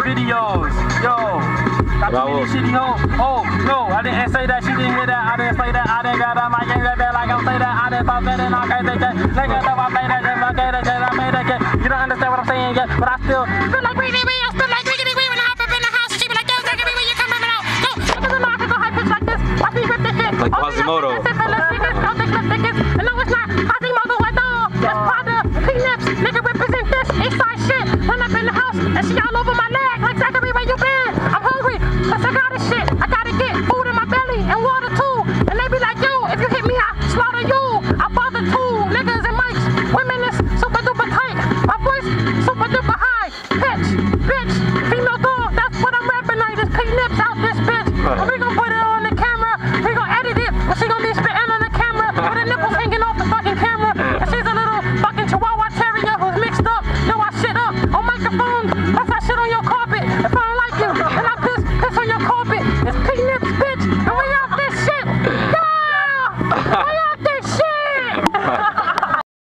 videos. Yo, got too many shitty hoes. Oh, no, I didn't say that. She didn't hear that. I didn't say that. I didn't got that. I can't get that like I'm say that. I didn't stop that and I can't take that. Nigga, if I play that, then I get that, I made that. You don't understand what I'm saying yet, but I still feel like Riggedy Wee. I still like Riggedy Wee when I hop up in the house. She be like, yo, Riggedy Wee, when you coming out? Go, niggas know I can go high pitch like this. Watch me rip this shit. Like Quasimodo. And no, it's not Quasimodo at all. It's Prada, P-Nips, nigga represent this. Eastside shit. Run up in the house and she all over my leg. Like Zachary, where you been? I'm hungry, cause I got this shit. I gotta get food in my belly and water too. And they be like, yo, if you hit me, I slaughter you. I father two niggas and mics. Women is super duper tight. My voice super duper high. Bitch, bitch.